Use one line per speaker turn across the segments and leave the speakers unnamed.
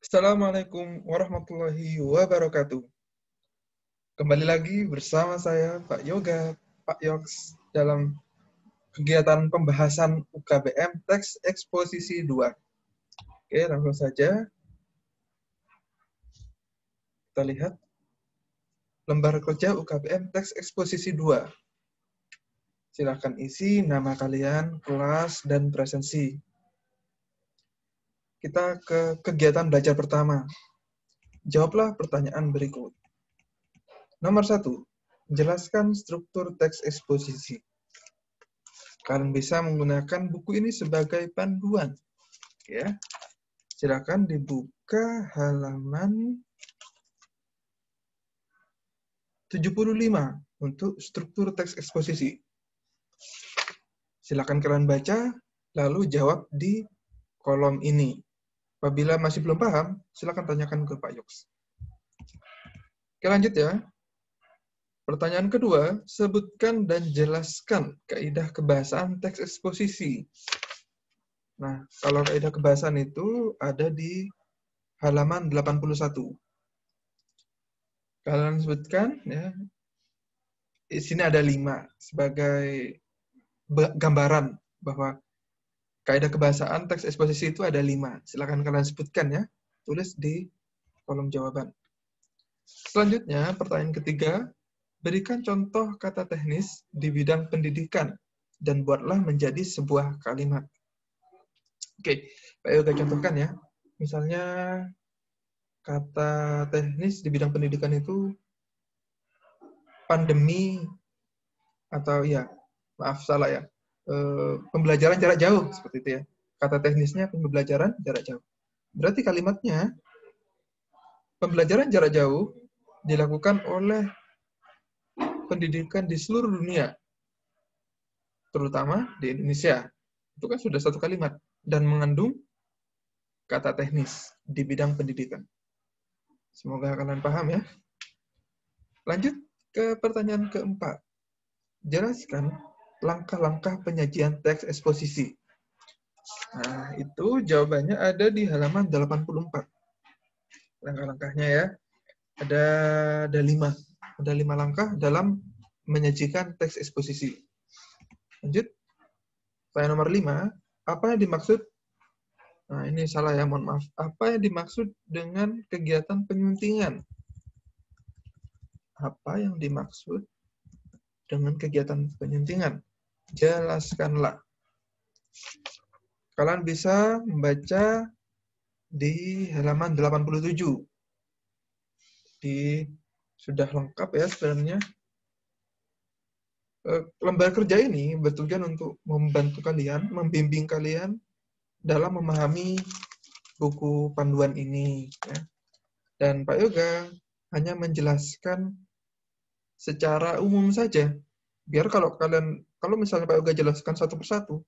Assalamualaikum warahmatullahi wabarakatuh. Kembali lagi bersama saya, Pak Yoga, Pak Yoks, dalam kegiatan pembahasan UKBM Teks Eksposisi 2. Oke, langsung saja. Kita lihat lembar kerja UKBM Teks Eksposisi 2. Silakan isi nama kalian, kelas, dan presensi. Kita ke kegiatan belajar pertama. Jawablah pertanyaan berikut. Nomor 1. Jelaskan struktur teks eksposisi. Kalian bisa menggunakan buku ini sebagai panduan. Ya. Silakan dibuka halaman 75 untuk struktur teks eksposisi. Silakan kalian baca, lalu jawab di kolom ini. Apabila masih belum paham, silakan tanyakan ke Pak Yoks. Oke, lanjut ya. Pertanyaan kedua, sebutkan dan jelaskan kaidah kebahasaan teks eksposisi. Nah, kalau kaidah kebahasaan itu ada di halaman 81. Kalian sebutkan, ya. Di sini ada 5 sebagai gambaran bahwa kaidah kebahasaan teks eksposisi itu ada 5. Silakan kalian sebutkan ya, tulis di kolom jawaban. Selanjutnya, pertanyaan ketiga, berikan contoh kata teknis di bidang pendidikan dan buatlah menjadi sebuah kalimat. Oke, Pak Yoga contohkan ya. Misalnya kata teknis di bidang pendidikan itu pandemi atau ya, maaf salah ya, pembelajaran jarak jauh seperti itu ya. Kata teknisnya pembelajaran jarak jauh. Berarti kalimatnya pembelajaran jarak jauh dilakukan oleh pendidikan di seluruh dunia, terutama di Indonesia. Itu kan sudah satu kalimat dan mengandung kata teknis di bidang pendidikan. Semoga kalian paham ya. Lanjut ke pertanyaan keempat. Jelaskan langkah-langkah penyajian teks eksposisi. Nah, itu jawabannya ada di halaman 84. Langkah-langkahnya ya. Ada 5. Ada 5 langkah dalam menyajikan teks eksposisi. Lanjut. Pertanyaan nomor 5. Apa yang dimaksud? Nah, ini salah ya, mohon maaf. Apa yang dimaksud dengan kegiatan penyuntingan? Apa yang dimaksud dengan kegiatan penyuntingan? Jelaskanlah. Kalian bisa membaca di halaman 87. Sudah lengkap ya sebenarnya. Lembar kerja ini bertujuan untuk membantu kalian, membimbing kalian dalam memahami buku panduan ini. Ya. Dan Pak Yoga hanya menjelaskan secara umum saja. Biar kalau misalnya Pak Yoga jelaskan satu persatu,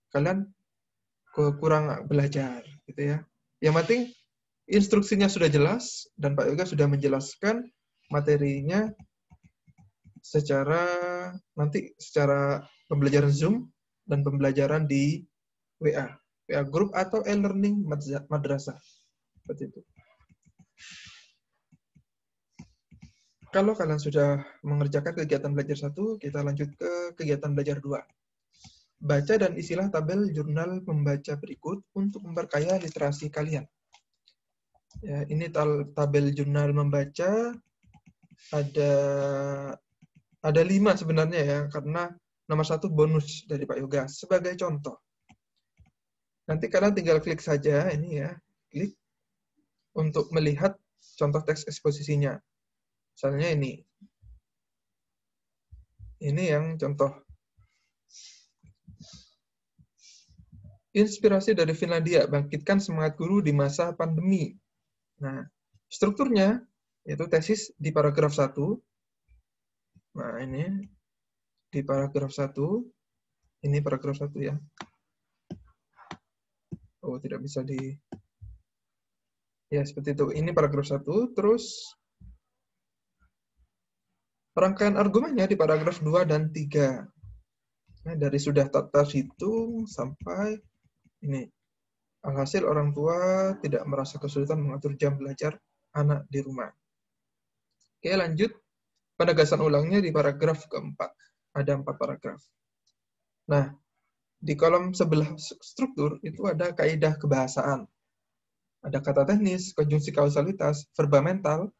kalian kurang belajar, gitu ya. Yang penting instruksinya sudah jelas dan Pak Yoga sudah menjelaskan materinya secara pembelajaran Zoom dan pembelajaran di WA group atau e-learning madrasah. Seperti itu. Kalau kalian sudah mengerjakan kegiatan belajar 1, kita lanjut ke kegiatan belajar 2. Baca dan isilah tabel jurnal membaca berikut untuk memperkaya literasi kalian. Ya, ini tabel jurnal membaca ada 5 sebenarnya ya, karena nomor 1 bonus dari Pak Yoga sebagai contoh. Nanti kalian tinggal klik saja ini ya, klik untuk melihat contoh teks eksposisinya. Misalnya ini yang contoh. Inspirasi dari Finlandia, bangkitkan semangat guru di masa pandemi. Nah, strukturnya yaitu tesis di paragraf 1. Nah, ini di paragraf 1. Ini paragraf 1 ya. Oh, tidak bisa ya, seperti itu. Ini paragraf 1. Terus rangkaian argumennya di paragraf 2 dan 3. Nah, dari sudah tata hitung sampai ini. Alhasil orang tua tidak merasa kesulitan mengatur jam belajar anak di rumah. Oke, lanjut. Penegasan ulangnya di paragraf keempat. Ada 4 paragraf. Nah, di kolom sebelah struktur itu ada kaidah kebahasaan. Ada kata teknis, konjungsi kausalitas, verba mental,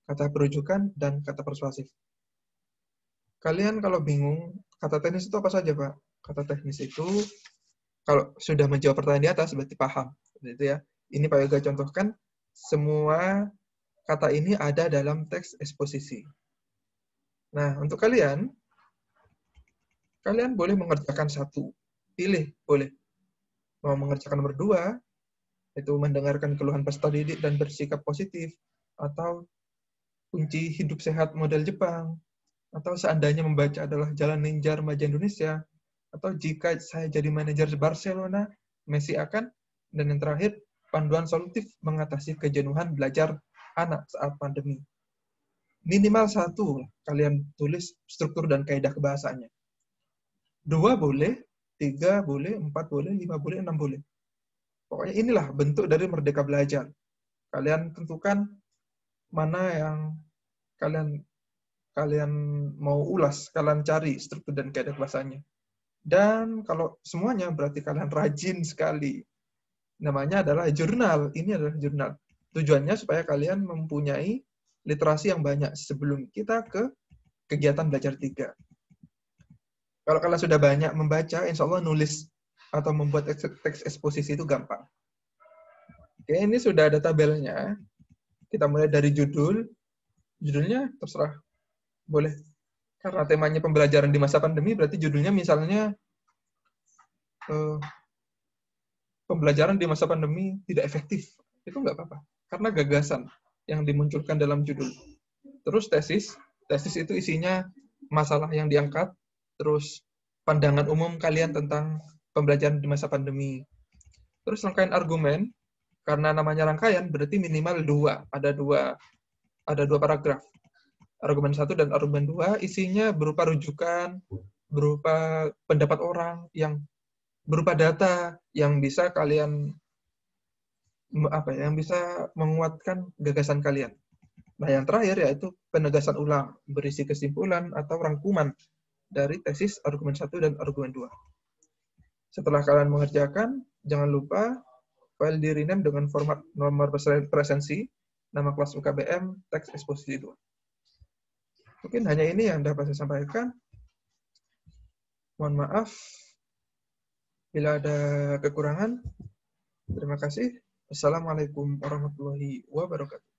kata perujukan, dan kata persuasif. Kalian kalau bingung, kata teknis itu apa saja, Pak? Kata teknis itu, kalau sudah menjawab pertanyaan di atas, berarti paham. Gitu ya. Ini Pak Yoga contohkan, semua kata ini ada dalam teks eksposisi. Nah, untuk kalian boleh mengerjakan satu. Pilih, boleh. Mau mengerjakan nomor 2, itu mendengarkan keluhan peserta didik dan bersikap positif, atau kunci hidup sehat model Jepang, atau seandainya membaca adalah jalan ninja remaja Indonesia, atau jika saya jadi manajer Barcelona, Messi akan, dan yang terakhir, panduan solutif mengatasi kejenuhan belajar anak saat pandemi. Minimal 1 kalian tulis struktur dan kaidah kebahasaannya. 2 boleh, 3 boleh, 4 boleh, 5 boleh, 6 boleh. Pokoknya inilah bentuk dari Merdeka Belajar. Kalian tentukan mana yang kalian mau ulas, kalian cari struktur dan kaidah bahasanya. Dan kalau semuanya berarti kalian rajin sekali. Namanya adalah jurnal. Ini adalah jurnal. Tujuannya supaya kalian mempunyai literasi yang banyak sebelum kita ke kegiatan belajar 3. Kalau kalian sudah banyak membaca, insya Allah nulis atau membuat teks eksposisi itu gampang. Oke, ini sudah ada tabelnya. Kita mulai dari judul. Judulnya terserah. Boleh. Karena temanya pembelajaran di masa pandemi, berarti judulnya misalnya pembelajaran di masa pandemi tidak efektif. Itu nggak apa-apa. Karena gagasan yang dimunculkan dalam judul. Terus tesis itu isinya masalah yang diangkat, terus pandangan umum kalian tentang pembelajaran di masa pandemi. Terus rangkaian argumen, karena namanya rangkaian, berarti minimal 2. Ada dua paragraf. Argumen 1 dan argumen 2 isinya berupa rujukan, berupa pendapat orang, yang berupa data yang bisa kalian yang bisa menguatkan gagasan kalian. Nah, yang terakhir yaitu penegasan ulang, berisi kesimpulan atau rangkuman dari tesis argumen 1 dan argumen 2. Setelah kalian mengerjakan, jangan lupa file di rename dengan format nomor presensi, nama kelas UKBM, teks eksposisi 2. Mungkin hanya ini yang dapat saya sampaikan. Mohon maaf bila ada kekurangan. Terima kasih. Assalamualaikum warahmatullahi wabarakatuh.